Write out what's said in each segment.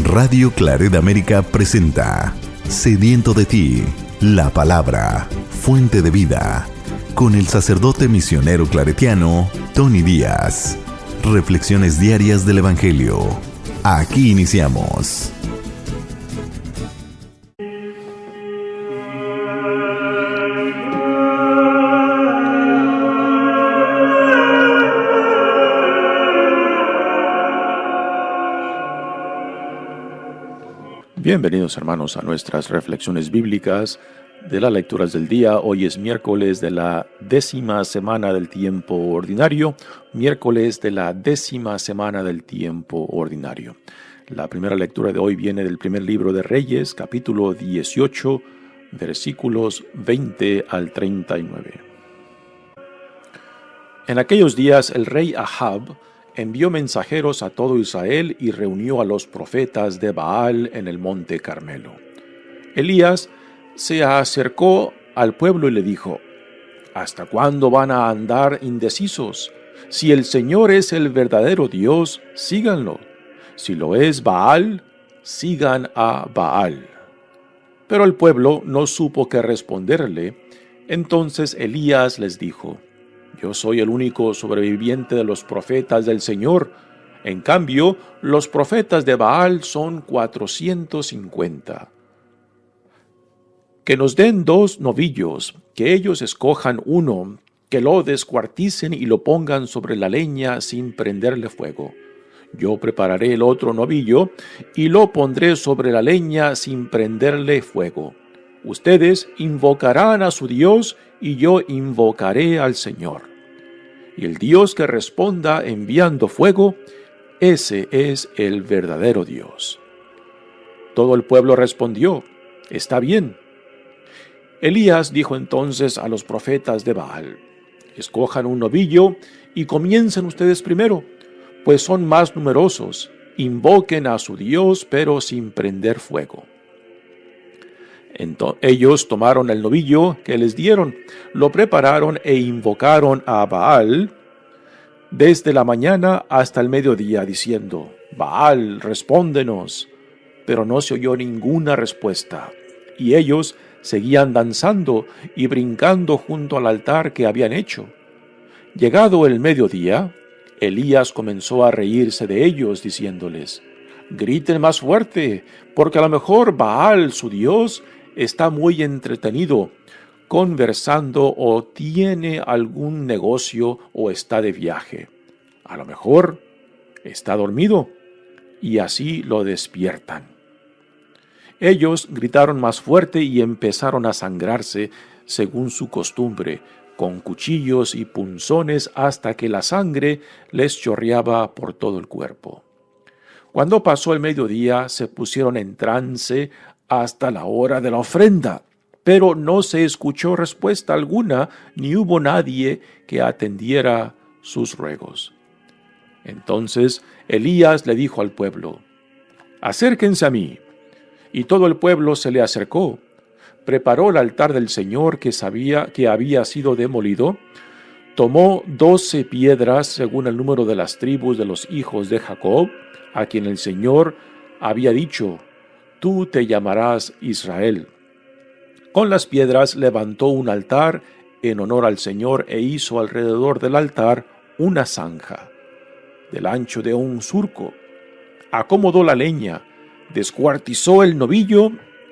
Radio Claret América presenta Sediento de ti, la palabra, fuente de vida, con el sacerdote misionero claretiano Tony Díaz. Reflexiones diarias del Evangelio. Aquí iniciamos. Bienvenidos, hermanos, a nuestras reflexiones bíblicas de las lecturas del día. Hoy es miércoles de la 10ª semana del tiempo ordinario, La primera lectura de hoy viene del primer libro de Reyes, capítulo 18, versículos 20 al 39. En aquellos días el rey Ahab envió mensajeros a todo Israel y reunió a los profetas de Baal en el monte Carmelo. Elías se acercó al pueblo y le dijo: ¿Hasta cuándo van a andar indecisos? Si el Señor es el verdadero Dios, síganlo. Si lo es Baal, sigan a Baal. Pero el pueblo no supo qué responderle. Entonces Elías les dijo: Yo soy el único sobreviviente de los profetas del Señor. En cambio, los profetas de Baal son 450. Que nos den 2 novillos, que ellos escojan uno, que lo descuarticen y lo pongan sobre la leña sin prenderle fuego. Yo prepararé el otro novillo y lo pondré sobre la leña sin prenderle fuego. Ustedes invocarán a su Dios y yo invocaré al Señor. Y el Dios que responda enviando fuego, ese es el verdadero Dios. Todo el pueblo respondió: Está bien. Elías dijo entonces a los profetas de Baal: Escojan un novillo y comiencen ustedes primero, pues son más numerosos. Invoquen a su Dios, pero sin prender fuego. Ellos tomaron el novillo que les dieron, lo prepararon e invocaron a Baal desde la mañana hasta el mediodía, diciendo: Baal, respóndenos. Pero no se oyó ninguna respuesta, y ellos seguían danzando y brincando junto al altar que habían hecho. Llegado el mediodía, Elías comenzó a reírse de ellos, diciéndoles: Griten más fuerte, porque a lo mejor Baal, su Dios, está muy entretenido, conversando, o tiene algún negocio, o está de viaje. A lo mejor está dormido, y así lo despiertan. Ellos gritaron más fuerte y empezaron a sangrarse, según su costumbre, con cuchillos y punzones, hasta que la sangre les chorreaba por todo el cuerpo. Cuando pasó el mediodía, se pusieron en trance hasta la hora de la ofrenda, pero no se escuchó respuesta alguna, ni hubo nadie que atendiera sus ruegos. Entonces Elías le dijo al pueblo: Acérquense a mí. Y todo el pueblo se le acercó. Preparó el altar del Señor que sabía que había sido demolido. Tomó 12 piedras según el número de las tribus de los hijos de Jacob, a quien el Señor había dicho: Tú te llamarás Israel. Con las piedras levantó un altar en honor al Señor e hizo alrededor del altar una zanja, del ancho de un surco. Acomodó la leña, descuartizó el novillo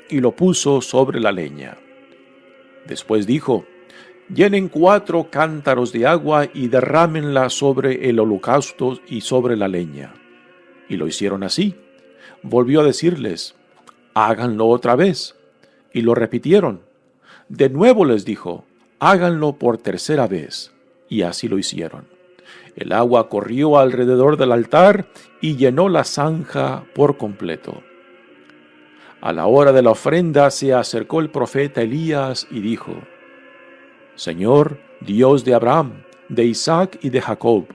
y lo puso sobre la leña. Después dijo: Llenen 4 cántaros de agua y derrámenla sobre el holocausto y sobre la leña. Y lo hicieron así. Volvió a decirles: Háganlo otra vez. Y lo repitieron. De nuevo les dijo: Háganlo por tercera vez. Y así lo hicieron. El agua corrió alrededor del altar y llenó la zanja por completo. A la hora de la ofrenda se acercó el profeta Elías y dijo: Señor, Dios de Abraham, de Isaac y de Jacob,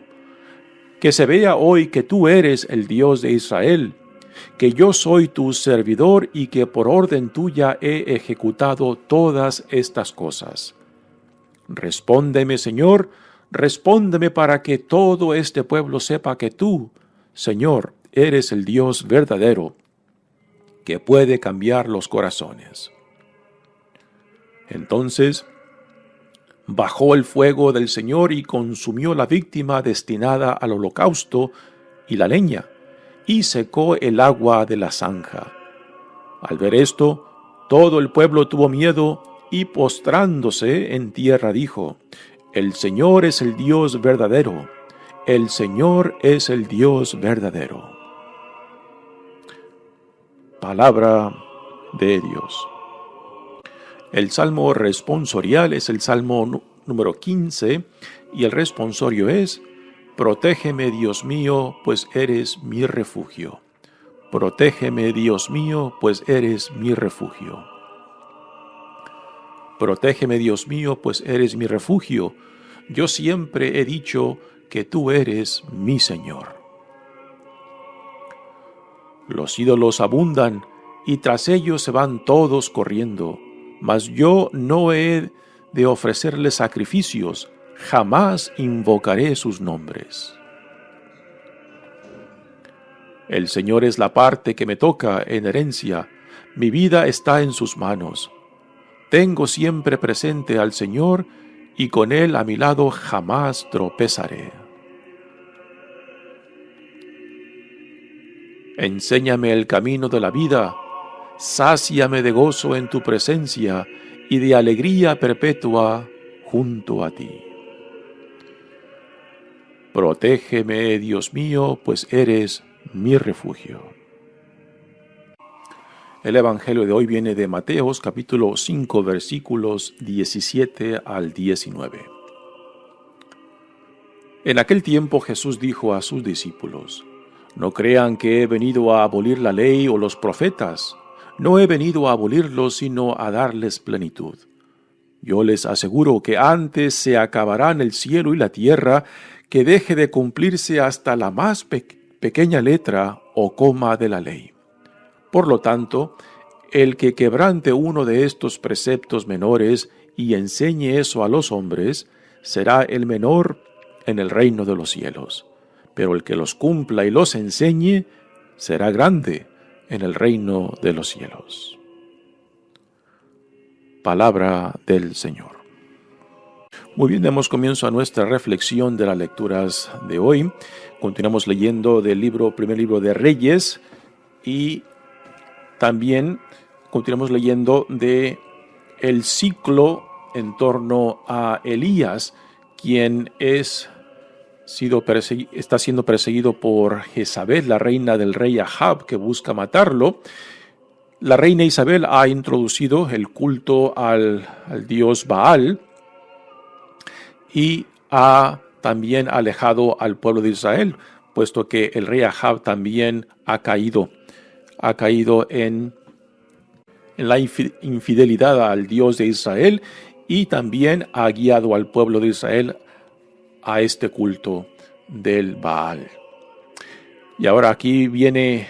que se vea hoy que tú eres el Dios de Israel, que yo soy tu servidor y que por orden tuya he ejecutado todas estas cosas. Respóndeme, Señor, respóndeme para que todo este pueblo sepa que tú, Señor, eres el Dios verdadero que puede cambiar los corazones. Entonces bajó el fuego del Señor y consumió la víctima destinada al holocausto y la leña, y secó el agua de la zanja. Al ver esto, todo el pueblo tuvo miedo y postrándose en tierra dijo: El Señor es el Dios verdadero, el Señor es el Dios verdadero. Palabra de Dios. El salmo responsorial es el salmo número 15 y el responsorio es: Protégeme, Dios mío, pues eres mi refugio. Protégeme, Dios mío, pues eres mi refugio. Protégeme, Dios mío, pues eres mi refugio. Yo siempre he dicho que tú eres mi Señor. Los ídolos abundan y tras ellos se van todos corriendo, mas yo no he de ofrecerles sacrificios, jamás invocaré sus nombres. El Señor es la parte que me toca en herencia, mi vida está en sus manos. Tengo siempre presente al Señor y con Él a mi lado jamás tropezaré. Enséñame el camino de la vida, sáciame de gozo en tu presencia y de alegría perpetua junto a ti. Protégeme, Dios mío, pues eres mi refugio. El Evangelio de hoy viene de Mateos, capítulo 5, versículos 17 al 19. En aquel tiempo Jesús dijo a sus discípulos: No crean que he venido a abolir la ley o los profetas. No he venido a abolirlos, sino a darles plenitud. Yo les aseguro que antes se acabarán el cielo y la tierra que deje de cumplirse hasta la más pequeña letra o coma de la ley. Por lo tanto, el que quebrante uno de estos preceptos menores y enseñe eso a los hombres, será el menor en el reino de los cielos. Pero el que los cumpla y los enseñe, será grande en el reino de los cielos. Palabra del Señor. Muy bien, damos comienzo a nuestra reflexión de las lecturas de hoy. Continuamos leyendo del primer libro de Reyes y también continuamos leyendo de el ciclo en torno a Elías, quien está siendo perseguido por Jezabel, la reina del rey Ahab, que busca matarlo. La reina Isabel ha introducido el culto al dios Baal y ha también alejado al pueblo de Israel, puesto que el rey Ahab también ha caído en la infidelidad al Dios de Israel y también ha guiado al pueblo de Israel a este culto del Baal. Y ahora aquí viene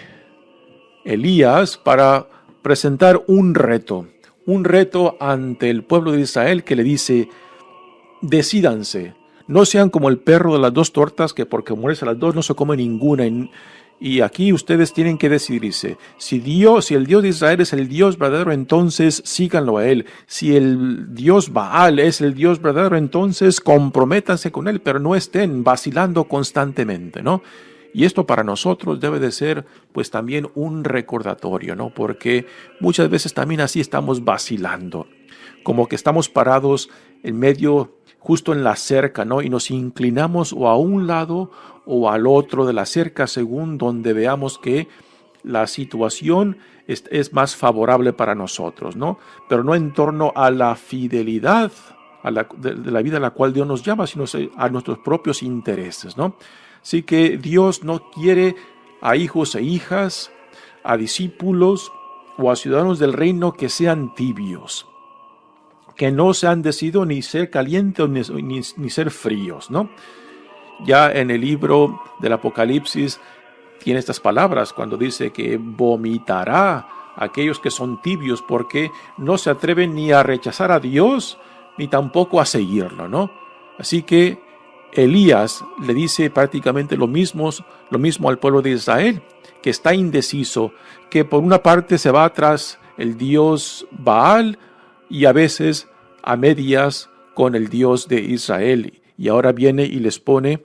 Elías para presentar un reto ante el pueblo de Israel que le dice: decídanse, no sean como el perro de las dos tortas, que porque muerse las dos no se come ninguna. Y aquí ustedes tienen que decidirse. Si el Dios de Israel es el Dios verdadero, entonces síganlo a Él. Si el Dios Baal es el Dios verdadero, entonces comprométanse con Él, pero no estén vacilando constantemente, ¿no? Y esto para nosotros debe de ser pues también un recordatorio, ¿no? Porque muchas veces también así estamos vacilando, como que estamos parados en medio, justo en la cerca, ¿no? Y nos inclinamos o a un lado o al otro de la cerca según donde veamos que la situación es más favorable para nosotros, ¿no? Pero no en torno a la fidelidad de la vida a la cual Dios nos llama, sino a nuestros propios intereses, ¿no? Así que Dios no quiere a hijos e hijas, a discípulos o a ciudadanos del reino que sean tibios, que no se han decidido ni ser calientes ni ser fríos, ¿no? Ya en el libro del Apocalipsis tiene estas palabras cuando dice que vomitará a aquellos que son tibios porque no se atreven ni a rechazar a Dios ni tampoco a seguirlo, ¿no? Así que Elías le dice prácticamente lo mismo al pueblo de Israel, que está indeciso, que por una parte se va tras el dios Baal y a veces a medias con el Dios de Israel. Y ahora viene y los pone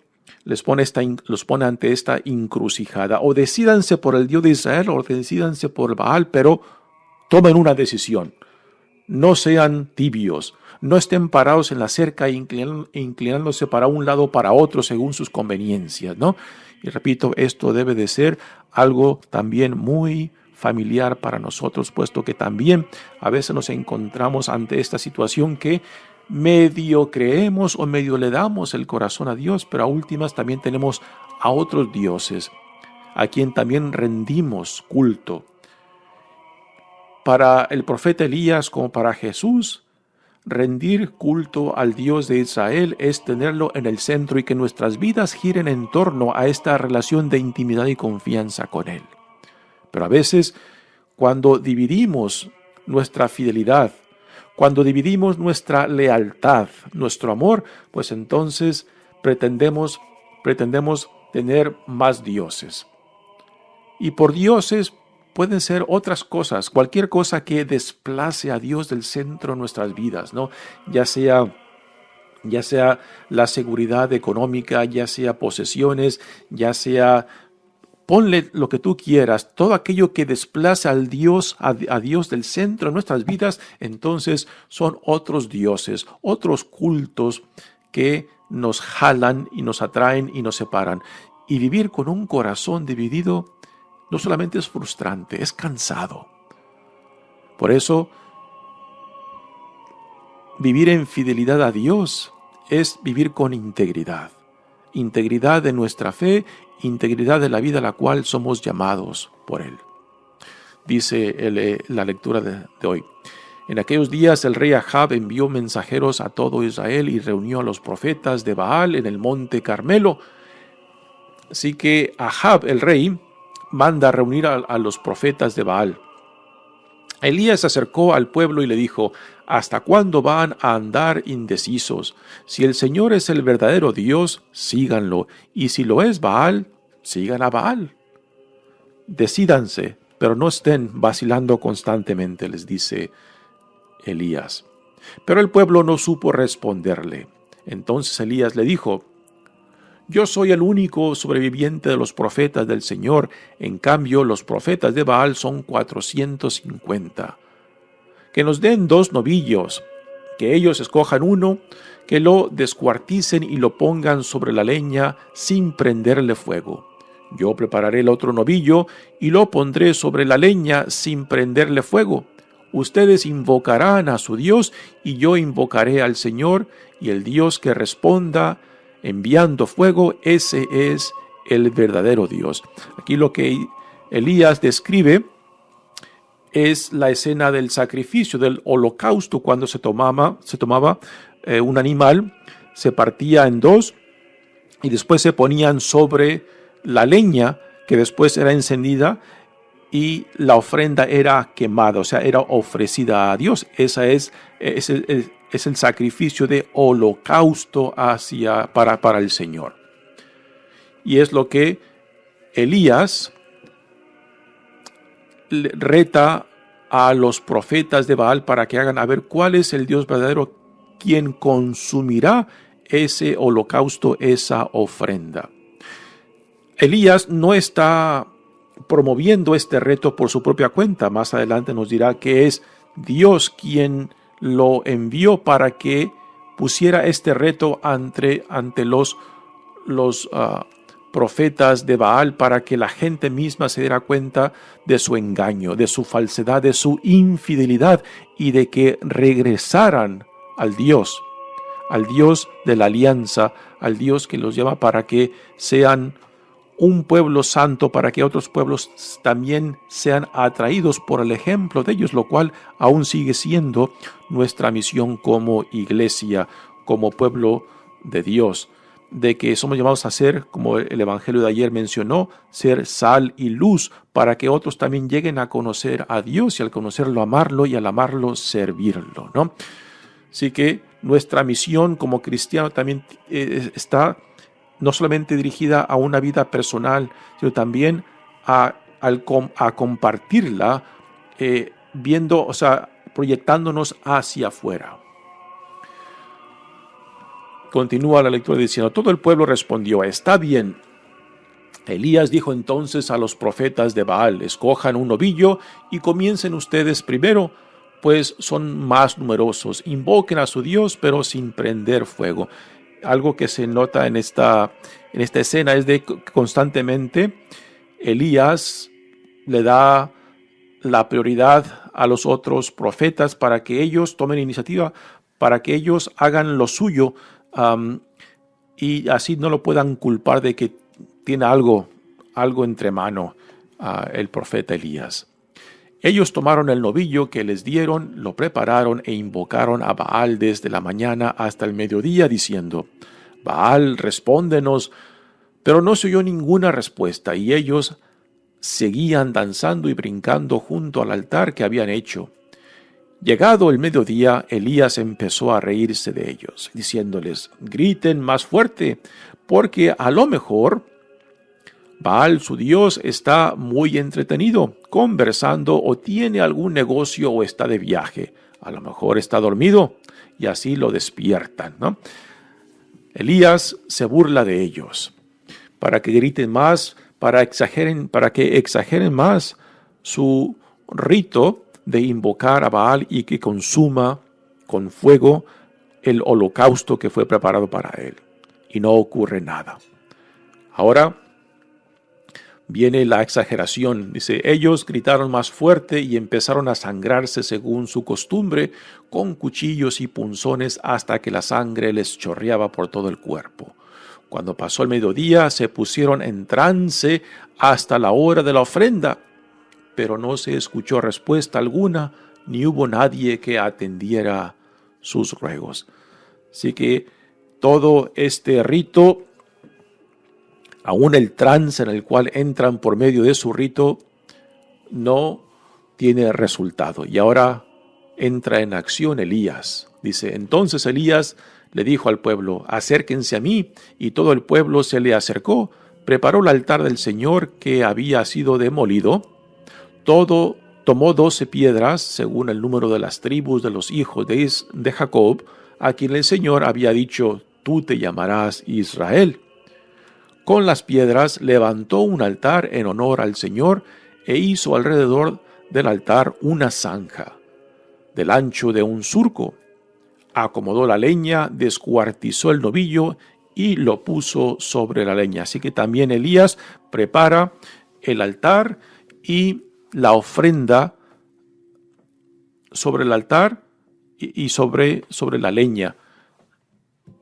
ante esta encrucijada. O decídanse por el Dios de Israel o decídanse por Baal, pero tomen una decisión. No sean tibios. No estén parados en la cerca e inclinándose para un lado o para otro según sus conveniencias, ¿no? Y repito, esto debe de ser algo también muy familiar para nosotros, puesto que también a veces nos encontramos ante esta situación que medio creemos o medio le damos el corazón a Dios, pero a últimas también tenemos a otros dioses, a quien también rendimos culto. Para el profeta Elías como para Jesús, rendir culto al Dios de Israel es tenerlo en el centro y que nuestras vidas giren en torno a esta relación de intimidad y confianza con Él. Pero a veces, cuando dividimos nuestra fidelidad, cuando dividimos nuestra lealtad, nuestro amor, pues entonces pretendemos tener más dioses. Y por dioses pueden ser otras cosas, cualquier cosa que desplace a Dios del centro de nuestras vidas, ¿no? Ya sea la seguridad económica, ya sea posesiones, ya sea, ponle lo que tú quieras, todo aquello que desplaza a Dios del centro de nuestras vidas, entonces son otros dioses, otros cultos que nos jalan y nos atraen y nos separan. Y vivir con un corazón dividido no solamente es frustrante, es cansado. Por eso, vivir en fidelidad a Dios es vivir con integridad. Integridad de nuestra fe, integridad de la vida a la cual somos llamados por Él. Dice la lectura de hoy. En aquellos días el rey Ahab envió mensajeros a todo Israel y reunió a los profetas de Baal en el monte Carmelo. Así que Ahab, el rey, manda a reunir a los profetas de Baal. Elías se acercó al pueblo y le dijo: ¿hasta cuándo van a andar indecisos? Si el Señor es el verdadero Dios, síganlo, y si lo es Baal, sigan a Baal. Decídanse, pero no estén vacilando constantemente, les dice Elías. Pero el pueblo no supo responderle. Entonces Elías le dijo: yo soy el único sobreviviente de los profetas del Señor, en cambio los profetas de Baal son 450. Que nos den 2 novillos, que ellos escojan uno, que lo descuarticen y lo pongan sobre la leña sin prenderle fuego. Yo prepararé el otro novillo y lo pondré sobre la leña sin prenderle fuego. Ustedes invocarán a su Dios y yo invocaré al Señor, y el Dios que responda enviando fuego, ese es el verdadero Dios. Aquí lo que Elías describe es la escena del sacrificio, del holocausto, cuando se tomaba un animal, se partía en 2 y después se ponían sobre la leña que después era encendida y la ofrenda era quemada, o sea, era ofrecida a Dios. Ese es el sacrificio de holocausto para el Señor. Y es lo que Elías reta a los profetas de Baal para que hagan a ver cuál es el Dios verdadero, quien consumirá ese holocausto, esa ofrenda. Elías no está promoviendo este reto por su propia cuenta. Más adelante nos dirá que es Dios quien lo envió para que pusiera este reto ante los profetas de Baal, para que la gente misma se diera cuenta de su engaño, de su falsedad, de su infidelidad, y de que regresaran al Dios de la alianza, al Dios que los llama para que sean un pueblo santo, para que otros pueblos también sean atraídos por el ejemplo de ellos, lo cual aún sigue siendo nuestra misión como iglesia, como pueblo de Dios, de que somos llamados a ser, como el Evangelio de ayer mencionó, ser sal y luz, para que otros también lleguen a conocer a Dios, y al conocerlo amarlo, y al amarlo servirlo, ¿no? Así que nuestra misión como cristiano también está no solamente dirigida a una vida personal, sino también a compartirla, viendo, o sea, proyectándonos hacia afuera. Continúa la lectura diciendo: todo el pueblo respondió: está bien. Elías dijo entonces a los profetas de Baal: escojan un novillo y comiencen ustedes primero, pues son más numerosos. Invoquen a su Dios, pero sin prender fuego. Algo que se nota en esta escena es de que constantemente Elías le da la prioridad a los otros profetas para que ellos tomen iniciativa, para que ellos hagan lo suyo, y así no lo puedan culpar de que tiene algo entre mano el profeta Elías. Ellos tomaron el novillo que les dieron, lo prepararon e invocaron a Baal desde la mañana hasta el mediodía, diciendo: Baal, respóndenos. Pero no se oyó ninguna respuesta, y ellos seguían danzando y brincando junto al altar que habían hecho. Llegado el mediodía, Elías empezó a reírse de ellos, diciéndoles: griten más fuerte, porque a lo mejor Baal, su Dios, está muy entretenido, conversando, o tiene algún negocio, o está de viaje. A lo mejor está dormido, y así lo despiertan, ¿no? Elías se burla de ellos, para que griten más, para que exageren más su rito de invocar a Baal y que consuma con fuego el holocausto que fue preparado para él. Y no ocurre nada. Ahora viene la exageración. Dice: ellos gritaron más fuerte y empezaron a sangrarse según su costumbre, con cuchillos y punzones, hasta que la sangre les chorreaba por todo el cuerpo. Cuando pasó el mediodía, se pusieron en trance hasta la hora de la ofrenda, pero no se escuchó respuesta alguna, ni hubo nadie que atendiera sus ruegos. Así que todo este rito, aún el trance en el cual entran por medio de su rito, no tiene resultado. Y ahora entra en acción Elías. Dice: entonces Elías le dijo al pueblo: acérquense a mí. Y todo el pueblo se le acercó. Preparó el altar del Señor que había sido demolido. Tomó 12 piedras, según el número de las tribus de los hijos de Jacob, a quien el Señor había dicho: tú te llamarás Israel. Con las piedras levantó un altar en honor al Señor e hizo alrededor del altar una zanja del ancho de un surco. Acomodó la leña, descuartizó el novillo y lo puso sobre la leña. Así que también Elías prepara el altar y la ofrenda sobre el altar y sobre la leña.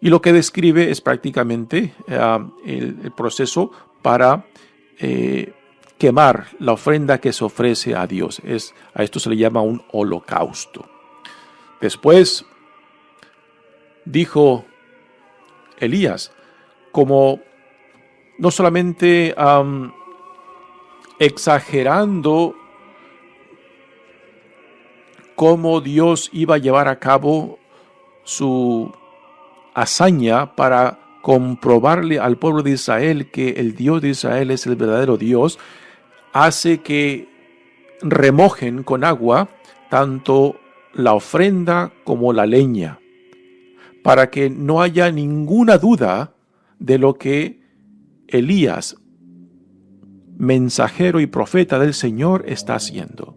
Y lo que describe es prácticamente el proceso para quemar la ofrenda que se ofrece a Dios. A esto se le llama un holocausto. Después dijo Elías, como no solamente exagerando cómo Dios iba a llevar a cabo su hazaña para comprobarle al pueblo de Israel que el Dios de Israel es el verdadero Dios, hace que remojen con agua tanto la ofrenda como la leña, para que no haya ninguna duda de lo que Elías, mensajero y profeta del Señor, está haciendo.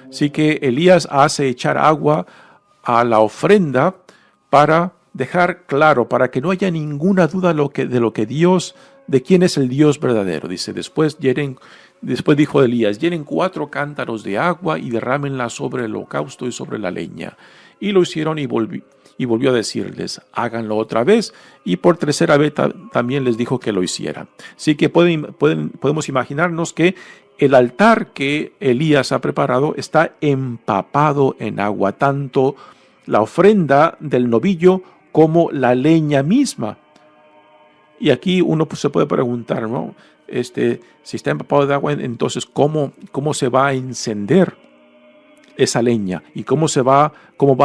Así que Elías hace echar agua a la ofrenda para dejar claro, para que no haya ninguna duda de quién es el Dios verdadero. Dice: después dijo Elías: llenen 4 cántaros de agua y derrámenla sobre el holocausto y sobre la leña. Y lo hicieron, y volvió a decirles: háganlo otra vez. Y por tercera vez también les dijo que lo hicieran. Así que podemos imaginarnos que el altar que Elías ha preparado está empapado en agua, tanto la ofrenda del novillo como la leña misma. Y aquí uno se puede preguntar, ¿no? Si está empapado de agua, entonces ¿cómo se va a encender esa leña. ¿Y cómo va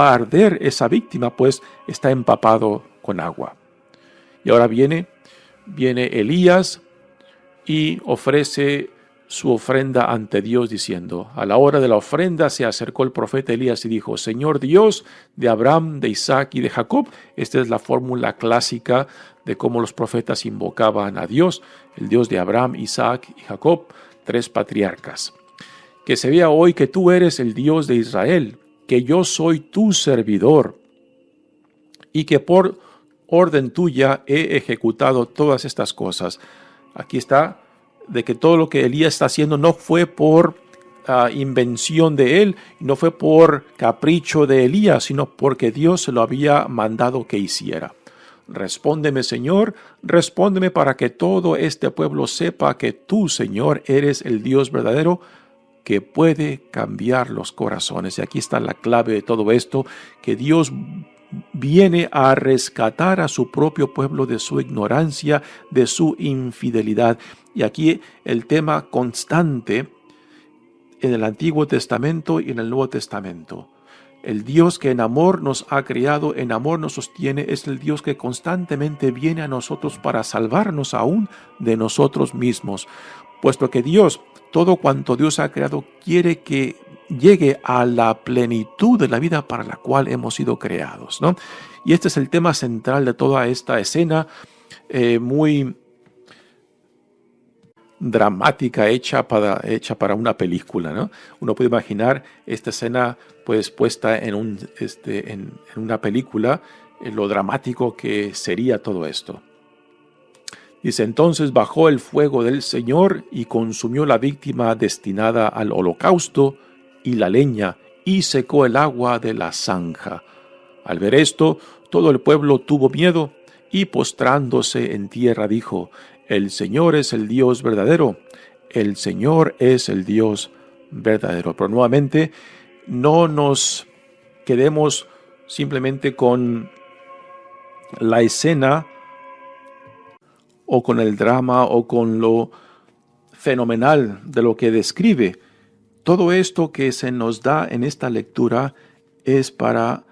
a arder esa víctima? Pues está empapado con agua. Y ahora viene Elías y ofrece su ofrenda ante Dios diciendo: a la hora de la ofrenda se acercó el profeta Elías y dijo: Señor Dios de Abraham, de Isaac y de Jacob. Esta es la fórmula clásica de cómo los profetas invocaban a Dios, el Dios de Abraham, Isaac y Jacob, 3 patriarcas. Que se vea hoy que tú eres el Dios de Israel, que yo soy tu servidor y que por orden tuya he ejecutado todas estas cosas. Aquí está, de que todo lo que Elías está haciendo no fue por invención de él, no fue por capricho de Elías, sino porque Dios se lo había mandado que hiciera. Respóndeme, Señor, respóndeme para que todo este pueblo sepa que tú, Señor, eres el Dios verdadero que puede cambiar los corazones. Y aquí está la clave de todo esto, que Dios viene a rescatar a su propio pueblo de su ignorancia, de su infidelidad. Y aquí el tema constante en el Antiguo Testamento y en el Nuevo Testamento. El Dios que en amor nos ha creado, en amor nos sostiene, es el Dios que constantemente viene a nosotros para salvarnos aún de nosotros mismos. Puesto que Dios, todo cuanto Dios ha creado, quiere que llegue a la plenitud de la vida para la cual hemos sido creados, ¿no? Y este es el tema central de toda esta escena muy dramática hecha para una película, ¿no? Uno puede imaginar esta escena pues puesta en una película, lo dramático que sería todo esto. Dice: entonces bajó el fuego del Señor y consumió la víctima destinada al holocausto y la leña, y secó el agua de la zanja. Al ver esto, todo el pueblo tuvo miedo, y postrándose en tierra dijo: el Señor es el Dios verdadero, el Señor es el Dios verdadero. Pero nuevamente, no nos quedemos simplemente con la escena o con el drama o con lo fenomenal de lo que describe. Todo esto que se nos da en esta lectura es para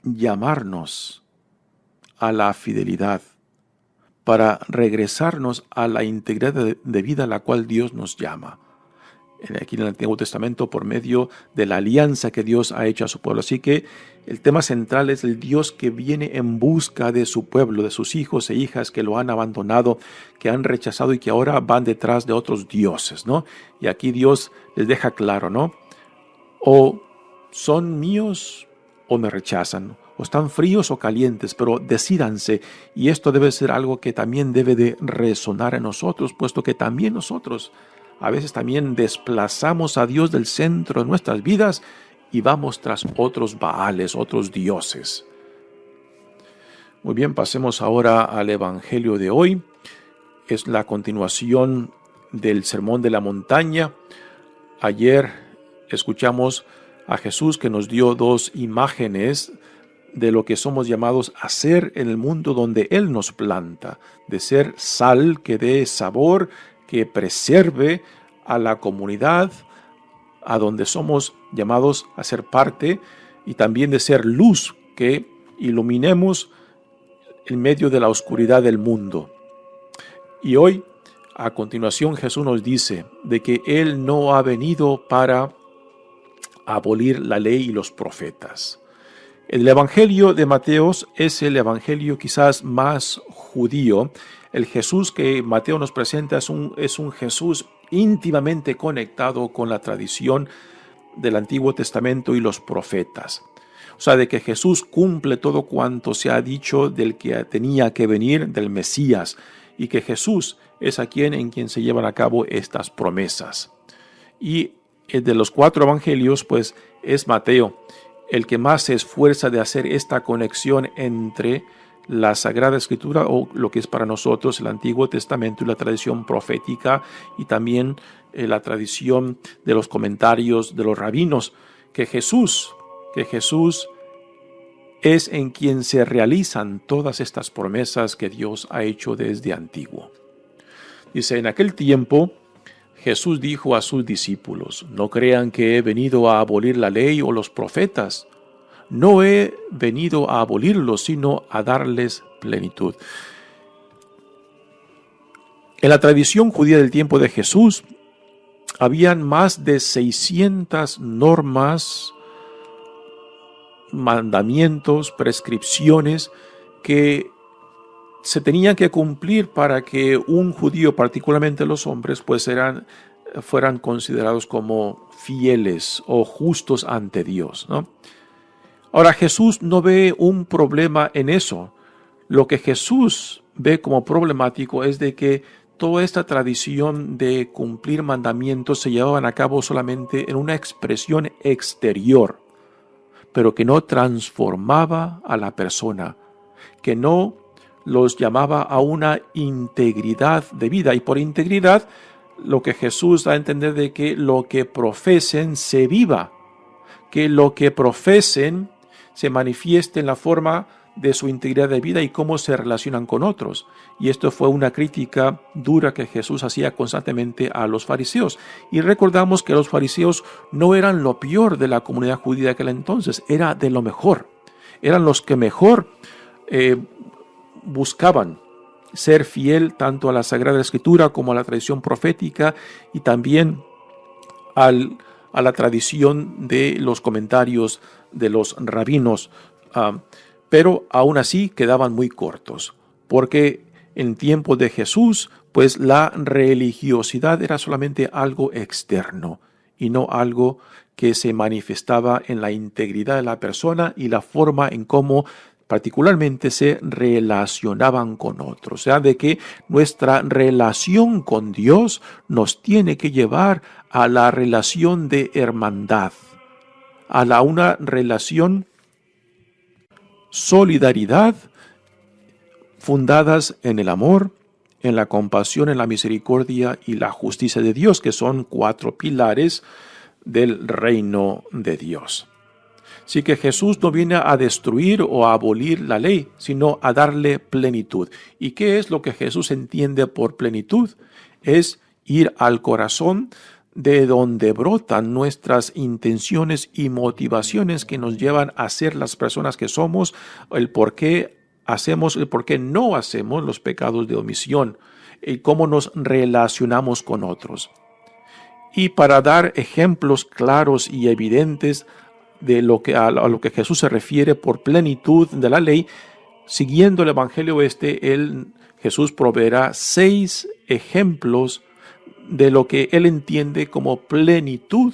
llamarnos a la fidelidad, para regresarnos a la integridad de vida a la cual Dios nos llama. Aquí en el Antiguo Testamento, por medio de la alianza que Dios ha hecho a su pueblo. Así que el tema central es el Dios que viene en busca de su pueblo, de sus hijos e hijas que lo han abandonado, que han rechazado y que ahora van detrás de otros dioses, ¿no? Y aquí Dios les deja claro, ¿no? O son míos o me rechazan, o están fríos o calientes, pero decídanse. Y esto debe ser algo que también debe de resonar en nosotros, puesto que también nosotros a veces también desplazamos a Dios del centro de nuestras vidas y vamos tras otros baales, otros dioses. Muy bien, pasemos ahora al Evangelio de hoy. Es la continuación del Sermón de la Montaña. Ayer escuchamos a Jesús que nos dio 2 imágenes de lo que somos llamados a ser en el mundo donde Él nos planta, de ser sal que dé sabor, que preserve a la comunidad a donde somos llamados a ser parte, y también de ser luz que iluminemos en medio de la oscuridad del mundo. Y hoy, a continuación, Jesús nos dice de que Él no ha venido para abolir la ley y los profetas. El Evangelio de Mateo es el Evangelio quizás más judío. El Jesús que Mateo nos presenta es un Jesús íntimamente conectado con la tradición del Antiguo Testamento y los profetas. O sea, de que Jesús cumple todo cuanto se ha dicho del que tenía que venir, del Mesías, y que Jesús es en quien se llevan a cabo estas promesas. Y de los 4 evangelios, pues es Mateo el que más se esfuerza de hacer esta conexión entre la Sagrada Escritura, o lo que es para nosotros el Antiguo Testamento, y la tradición profética, y también la tradición de los comentarios de los rabinos, que Jesús es en quien se realizan todas estas promesas que Dios ha hecho desde antiguo. Dice: en aquel tiempo Jesús dijo a sus discípulos: no crean que he venido a abolir la ley o los profetas. No he venido a abolirlos, sino a darles plenitud. En la tradición judía del tiempo de Jesús, habían más de 600 normas, mandamientos, prescripciones que se tenían que cumplir para que un judío, particularmente los hombres, pues fueran considerados como fieles o justos ante Dios, ¿no? Ahora, Jesús no ve un problema en eso. Lo que Jesús ve como problemático es de que toda esta tradición de cumplir mandamientos se llevaban a cabo solamente en una expresión exterior, pero que no transformaba a la persona, que no los llamaba a una integridad de vida. Y por integridad, lo que Jesús da a entender de que lo que profesen se viva, que lo que profesen se manifieste en la forma de su integridad de vida y cómo se relacionan con otros. Y esto fue una crítica dura que Jesús hacía constantemente a los fariseos. Y recordamos que los fariseos no eran lo peor de la comunidad judía de aquel entonces, era de lo mejor. Eran los que mejor buscaban ser fiel tanto a la Sagrada Escritura como a la tradición profética y también a la tradición de los comentarios de los rabinos. Pero aún así quedaban muy cortos, porque en tiempos de Jesús, pues la religiosidad era solamente algo externo y no algo que se manifestaba en la integridad de la persona y la forma en cómo particularmente se relacionaban con otros. O sea, de que nuestra relación con Dios nos tiene que llevar a la relación de hermandad, a una relación solidaridad fundadas en el amor, en la compasión, en la misericordia y la justicia de Dios, que son 4 pilares del reino de Dios. Así que Jesús no viene a destruir o a abolir la ley, sino a darle plenitud. ¿Y qué es lo que Jesús entiende por plenitud? Es ir al corazón de donde brotan nuestras intenciones y motivaciones que nos llevan a ser las personas que somos, el por qué hacemos, el por qué no hacemos los pecados de omisión, y cómo nos relacionamos con otros. Y para dar ejemplos claros y evidentes de a lo que Jesús se refiere por plenitud de la ley, siguiendo el Evangelio Jesús proveerá 6 ejemplos de lo que él entiende como plenitud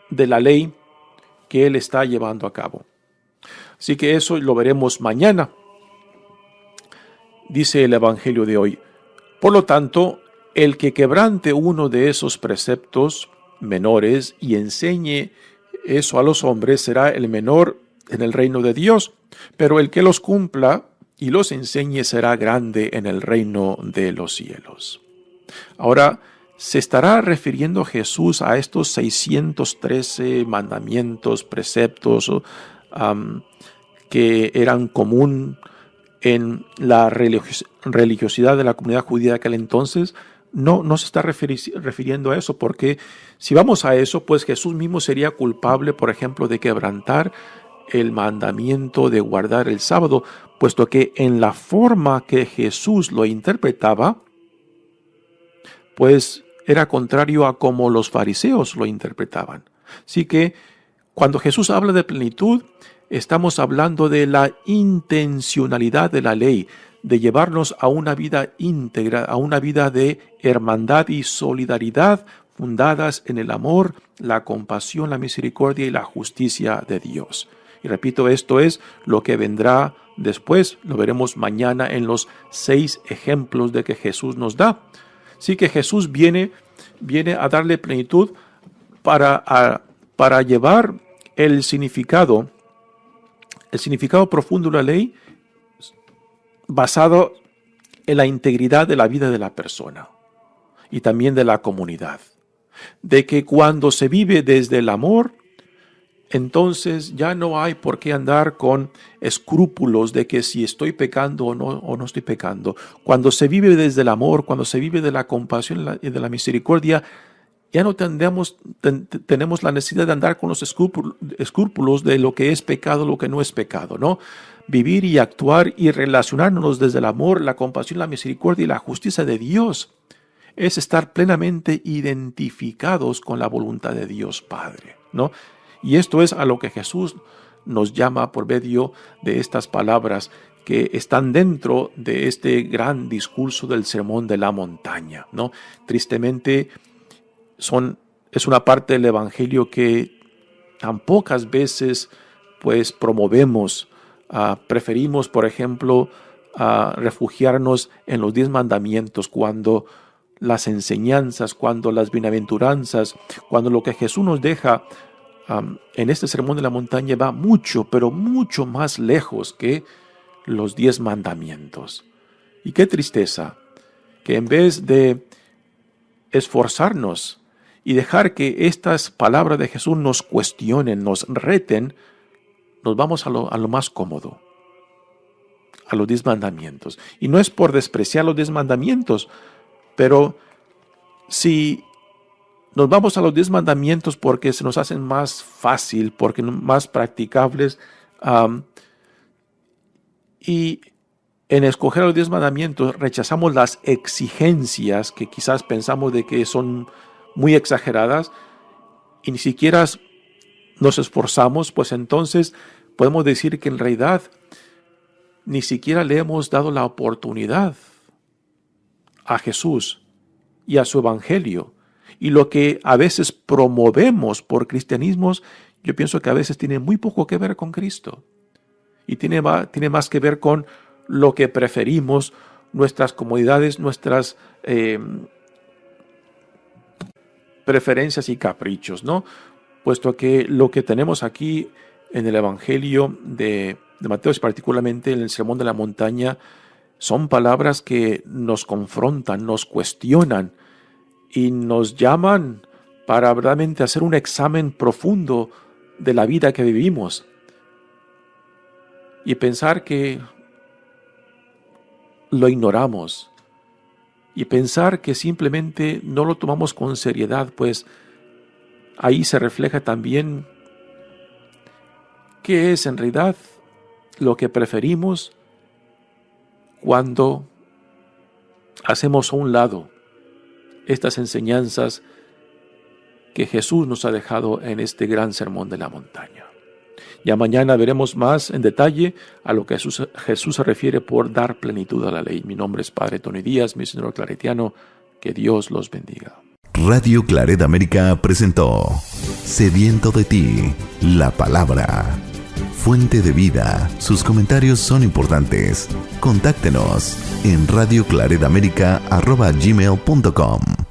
de la ley que él está llevando a cabo. Así que eso lo veremos mañana. Dice el Evangelio de hoy: por lo tanto, el que quebrante uno de esos preceptos menores y enseñe eso a los hombres será el menor en el reino de Dios, pero el que los cumpla y los enseñe será grande en el reino de los cielos. Ahora, ¿se estará refiriendo Jesús a estos 613 mandamientos, preceptos que eran común en la religiosidad de la comunidad judía de aquel entonces? No se está refiriendo a eso, porque si vamos a eso, pues Jesús mismo sería culpable, por ejemplo, de quebrantar el mandamiento de guardar el sábado, puesto que en la forma que Jesús lo interpretaba, pues era contrario a como los fariseos lo interpretaban. Así que cuando Jesús habla de plenitud, estamos hablando de la intencionalidad de la ley, de llevarnos a una vida íntegra, a una vida de hermandad y solidaridad fundadas en el amor, la compasión, la misericordia y la justicia de Dios. Y repito, esto es lo que vendrá después, lo veremos mañana en los 6 ejemplos de que Jesús nos da. Así que Jesús viene a darle plenitud para llevar el significado profundo de la ley basado en la integridad de la vida de la persona y también de la comunidad. De que cuando se vive desde el amor, entonces ya no hay por qué andar con escrúpulos de que si estoy pecando o no estoy pecando. Cuando se vive desde el amor, cuando se vive de la compasión y de la misericordia, ya no tenemos la necesidad de andar con los escrúpulos de lo que es pecado, lo que no es pecado, ¿no? Vivir y actuar y relacionarnos desde el amor, la compasión, la misericordia y la justicia de Dios es estar plenamente identificados con la voluntad de Dios Padre, ¿no? Y esto es a lo que Jesús nos llama por medio de estas palabras que están dentro de este gran discurso del Sermón de la Montaña, ¿no? Tristemente, es una parte del Evangelio que tan pocas veces pues promovemos. Preferimos, por ejemplo, refugiarnos en los 10 mandamientos cuando las enseñanzas, cuando las bienaventuranzas, cuando lo que Jesús nos deja en este Sermón de la Montaña va mucho, pero mucho más lejos que los 10 mandamientos. Y qué tristeza que en vez de esforzarnos y dejar que estas palabras de Jesús nos cuestionen, nos reten, nos vamos a lo más cómodo, a los 10 mandamientos. Y no es por despreciar los 10 mandamientos, pero si nos vamos a los 10 mandamientos porque se nos hacen más fácil, porque más practicables, y en escoger los 10 mandamientos rechazamos las exigencias que quizás pensamos de que son muy exageradas y ni siquiera nos esforzamos, pues entonces podemos decir que en realidad ni siquiera le hemos dado la oportunidad a Jesús y a su evangelio. Y lo que a veces promovemos por cristianismos, yo pienso que a veces tiene muy poco que ver con Cristo. Y tiene más que ver con lo que preferimos, nuestras comodidades, nuestras preferencias y caprichos, ¿no? Puesto que lo que tenemos aquí en el Evangelio de Mateo, particularmente en el Sermón de la Montaña, son palabras que nos confrontan, nos cuestionan y nos llaman para verdaderamente hacer un examen profundo de la vida que vivimos y pensar que lo ignoramos y pensar que simplemente no lo tomamos con seriedad, pues ahí se refleja también qué es en realidad lo que preferimos cuando hacemos a un lado estas enseñanzas que Jesús nos ha dejado en este gran Sermón de la Montaña. Ya mañana veremos más en detalle a lo que Jesús se refiere por dar plenitud a la ley. Mi nombre es Padre Tony Díaz, misionero claretiano. Que Dios los bendiga. Radio Claret América presentó Sediento de ti, la palabra. Fuente de vida. Sus comentarios son importantes. Contáctenos en radioclaretamerica@gmail.com.